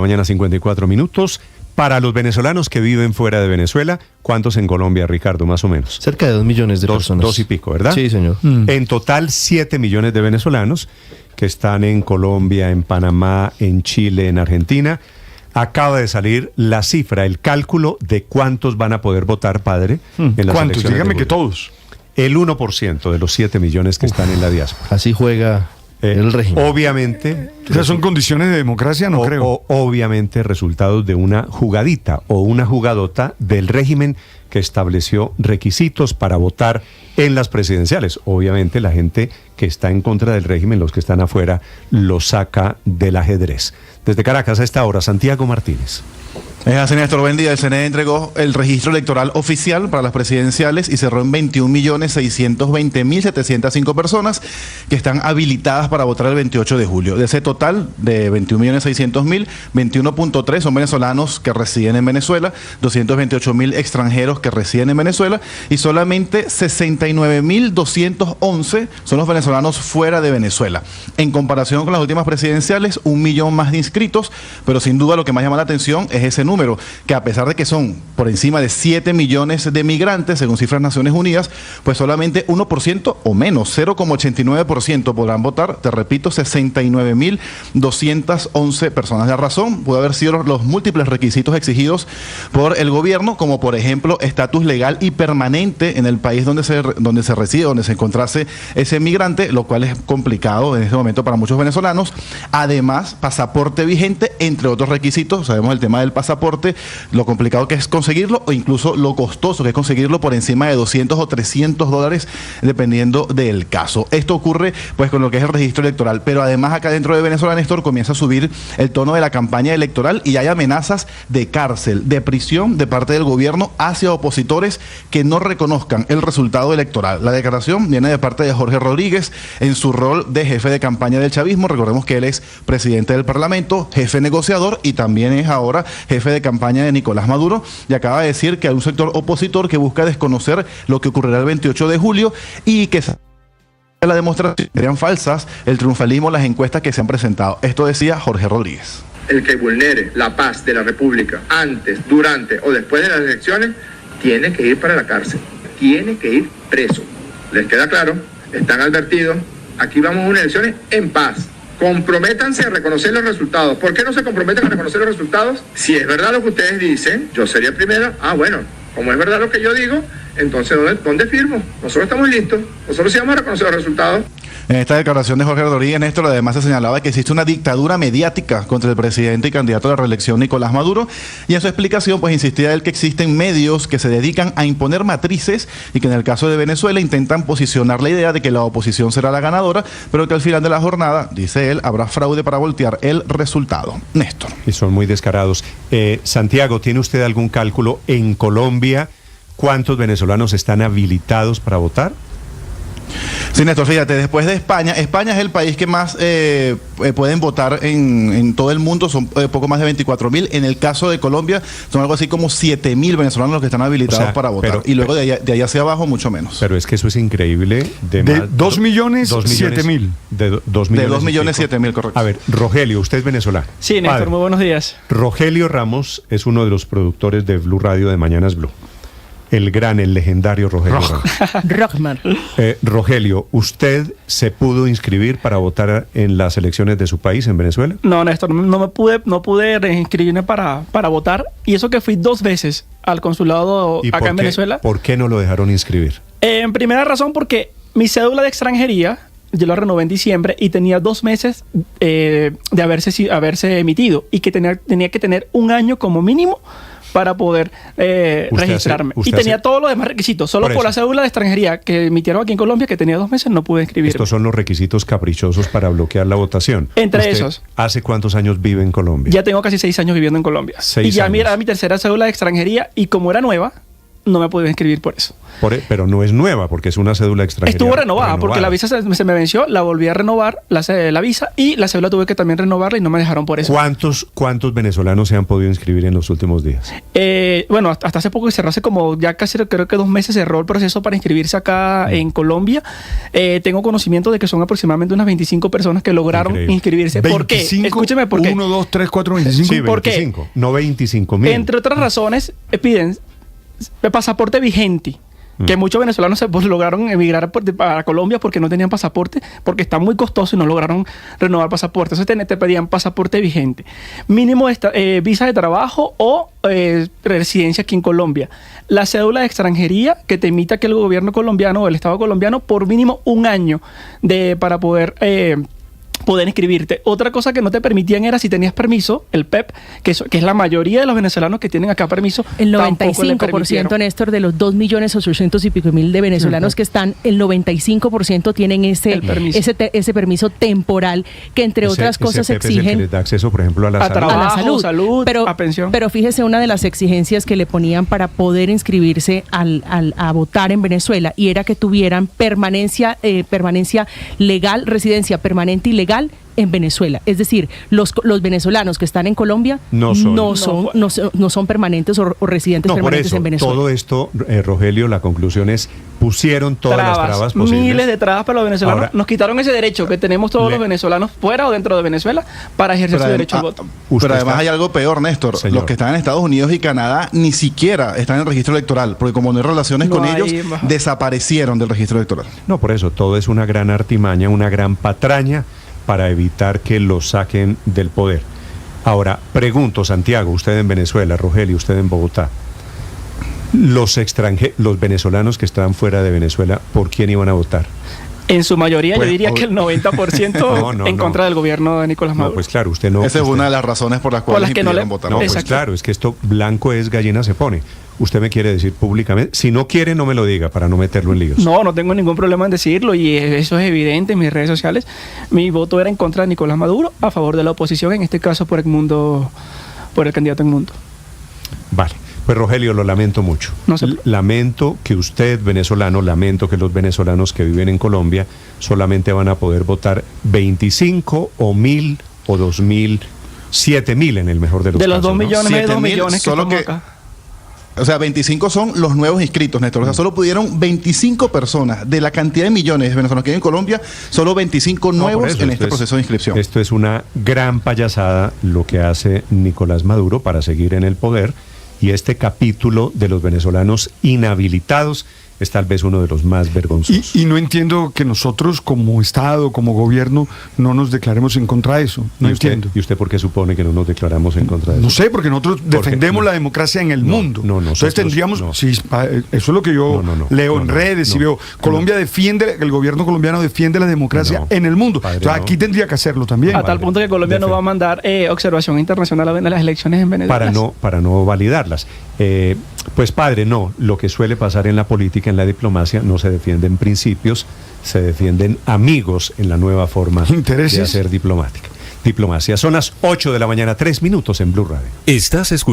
Mañana 54 minutos. Para los venezolanos que viven fuera de Venezuela, ¿cuántos en Colombia, Ricardo, más o menos? Cerca de 2 millones de personas. 2 y pico, ¿verdad? Sí, señor. En total, 7 millones de venezolanos que están en Colombia, en Panamá, en Chile, en Argentina. Acaba de salir la cifra, el cálculo de cuántos van a poder votar, padre, en las ¿Cuántos? elecciones Dígame de que julio. todos. El 1% de los 7 millones que están en la diáspora. Así juega el régimen. Obviamente... O sea, ¿son condiciones de democracia? No creo. Obviamente resultados de una jugadita o una jugadota del régimen que estableció requisitos para votar en las presidenciales. Obviamente la gente que está en contra del régimen, los que están afuera, lo saca del ajedrez. Desde Caracas a esta hora, Santiago Martínez. Así, Néstor, buen día. El CNE entregó el registro electoral oficial para las presidenciales y cerró en 21.620.705 personas que están habilitadas para votar el 28 de julio. De ese total de 21.600.000, 21.3 son venezolanos que residen en Venezuela, 228.000 extranjeros que residen en Venezuela y solamente 69.211 son los venezolanos fuera de Venezuela. En comparación con las últimas presidenciales, 1 millón más de inscritos, pero sin duda lo que más llama la atención es ese número, que a pesar de que son por encima de 7 millones de migrantes, según cifras Naciones Unidas, pues solamente 1% o menos, 0,89% podrán votar. Te repito, 69.211 personas. La razón puede haber sido los múltiples requisitos exigidos por el gobierno, como por ejemplo estatus legal y permanente en el país donde se reside, donde se encontrase ese migrante, lo cual es complicado en este momento para muchos venezolanos. Además, pasaporte vigente, entre otros requisitos. Sabemos el tema del pasaporte, lo complicado que es conseguirlo o incluso lo costoso que es conseguirlo, por encima de 200 o 300 dólares dependiendo del caso. Esto ocurre pues con lo que es el registro electoral, pero además acá dentro de Venezuela, Néstor, comienza a subir el tono de la campaña electoral y hay amenazas de cárcel, de prisión de parte del gobierno hacia opositores que no reconozcan el resultado electoral. La declaración viene de parte de Jorge Rodríguez en su rol de jefe de campaña del chavismo. Recordemos que él es presidente del Parlamento, jefe negociador y también es ahora jefe de campaña de Nicolás Maduro, y acaba de decir que hay un sector opositor que busca desconocer lo que ocurrirá el 28 de julio y que la demostración serían falsas, el triunfalismo, las encuestas que se han presentado. Esto decía Jorge Rodríguez. El que vulnere la paz de la República antes, durante o después de las elecciones tiene que ir para la cárcel, tiene que ir preso. ¿Les queda claro? Están advertidos. Aquí vamos a unas elecciones en paz. Comprométanse a reconocer los resultados. ¿Por qué no se comprometen a reconocer los resultados? Si es verdad lo que ustedes dicen, yo sería el primero. Bueno, como es verdad lo que yo digo, entonces ¿dónde firmo? Nosotros estamos listos. Nosotros sí vamos a reconocer los resultados. En esta declaración de Jorge Rodríguez, Néstor, además se señalaba que existe una dictadura mediática contra el presidente y candidato a la reelección Nicolás Maduro, y en su explicación pues insistía él que existen medios que se dedican a imponer matrices y que en el caso de Venezuela intentan posicionar la idea de que la oposición será la ganadora, pero que al final de la jornada, dice él, habrá fraude para voltear el resultado. Néstor. Y son muy descarados. Santiago, ¿tiene usted algún cálculo en Colombia? ¿Cuántos venezolanos están habilitados para votar? Sí, Néstor, fíjate, después de España es el país que más pueden votar en todo el mundo, son poco más de 24.000. En el caso de Colombia, son algo así como 7.000 venezolanos los que están habilitados para votar. Y luego de ahí hacia abajo, mucho menos. Pero es que eso es increíble. De 2.007.000. De 2.007.000, correcto. A ver, Rogelio, usted es venezolano. Sí, Néstor, Padre, muy buenos días. Rogelio Ramos es uno de los productores de Blue Radio de Mañanas Blue. El legendario Rogelio Ramos. Rockman. Rogelio, ¿usted se pudo inscribir para votar en las elecciones de su país, en Venezuela? No, Néstor, no pude inscribirme para votar, y eso que fui 2 veces al consulado acá en Venezuela. ¿Por qué no lo dejaron inscribir? En primera razón, porque mi cédula de extranjería, yo la renové en diciembre y tenía 2 meses de haberse emitido, y que tenía que tener 1 año como mínimo para poder registrarme. Y tenía todos los demás requisitos. Solo por la cédula de extranjería que emitieron aquí en Colombia, que tenía 2 meses, no pude inscribirme. Estos son los requisitos caprichosos para bloquear la votación. Entre esos. ¿Hace cuántos años vive en Colombia? Ya tengo casi 6 años viviendo en Colombia. 6 y ya años. era mi tercera cédula de extranjería, y como era nueva, no me pude inscribir por eso. Pero no es nueva, porque es una cédula extranjera. Estuvo renovada, porque la visa se me venció, la volví a renovar, la visa, y la cédula tuve que también renovarla y no me dejaron por eso. ¿Cuántos venezolanos se han podido inscribir en los últimos días? Bueno, hasta hace poco, cerró hace como ya casi creo que 2 meses cerró el proceso para inscribirse acá en Colombia. Tengo conocimiento de que son aproximadamente unas 25 personas que lograron inscribirse. ¿Por qué? Escúcheme por qué. 1, 2, 3, 4, 25. Sí, 25, no 25.000. Entre otras razones, piden pasaporte vigente. Que muchos venezolanos lograron emigrar para Colombia porque no tenían pasaporte, porque está muy costoso y no lograron renovar pasaporte. Entonces te pedían pasaporte vigente. Mínimo visa de trabajo o residencia aquí en Colombia. La cédula de extranjería que te emita que el gobierno colombiano o el Estado colombiano por mínimo 1 año para poder inscribirte. Otra cosa que no te permitían era si tenías permiso, el PEP, que es la mayoría de los venezolanos que tienen acá permiso. El 95%, Néstor, de los 2.800.000 y pico de venezolanos que están, el 95% tienen ese permiso temporal, que entre otras cosas ese PEP exigen. Es el que les da acceso, por ejemplo, a la salud, a pensión. Pero fíjese, una de las exigencias que le ponían para poder inscribirse a votar en Venezuela, y era que tuvieran permanencia legal, residencia permanente y legal en Venezuela. Es decir, los venezolanos que están en Colombia no son permanentes o residentes permanentes en Venezuela. Todo esto, Rogelio, la conclusión es, pusieron todas las trabas posibles. Miles de trabas para los venezolanos. Ahora, nos quitaron ese derecho que tenemos todos los venezolanos fuera o dentro de Venezuela para ejercer su derecho al voto. Pero además hay algo peor, Néstor. Señor. Los que están en Estados Unidos y Canadá ni siquiera están en el registro electoral, porque como no hay relaciones con ellos, desaparecieron del registro electoral. No, por eso, todo es una gran artimaña, una gran patraña para evitar que los saquen del poder. Ahora, pregunto, Santiago, usted en Venezuela, Rogelio, usted en Bogotá, los venezolanos que estaban fuera de Venezuela, ¿por quién iban a votar? En su mayoría, yo diría que el 90% en contra del gobierno de Nicolás Maduro. No, pues claro, usted no... Esa es una de las razones por las cuales impidieron votar. No, pues claro, es que esto blanco es, gallina se pone. Usted me quiere decir públicamente, si no quiere, no me lo diga para no meterlo en líos. No tengo ningún problema en decirlo, y eso es evidente en mis redes sociales. Mi voto era en contra de Nicolás Maduro, a favor de la oposición, en este caso por el candidato Edmundo. Vale. Pues Rogelio, lo lamento mucho. Lamento que usted, venezolano, lamento que los venezolanos que viven en Colombia solamente van a poder votar 25 o 1.000 o 2.000, 7.000 en el mejor de los casos. De los 2 millones, ¿no? de 2 millones que estamos acá. O sea, 25 son los nuevos inscritos, Néstor. O sea, solo pudieron 25 personas de la cantidad de millones de venezolanos que hay en Colombia, solo 25 nuevos en este proceso de inscripción. Esto es una gran payasada lo que hace Nicolás Maduro para seguir en el poder. Y este capítulo de los venezolanos inhabilitados es tal vez uno de los más vergonzosos. Y no entiendo que nosotros como Estado, como gobierno, no nos declaremos en contra de eso. No entiendo. ¿Y usted por qué supone que no nos declaramos en contra de eso? No sé, porque nosotros defendemos la democracia en el mundo. Entonces tendríamos... Sí, eso es lo que yo leo en redes y veo. Colombia defiende, el gobierno colombiano defiende la democracia en el mundo. Padre, entonces aquí tendría que hacerlo también. A tal punto que Colombia no va a mandar observación internacional a las elecciones en Venezuela. Para no validarlas. Pues padre, no. Lo que suele pasar en la política, en la diplomacia, no se defienden principios, se defienden amigos en la nueva forma de hacer diplomacia. Son las 8 de la mañana, 3 minutos en Blue Radio. Estás escuchando.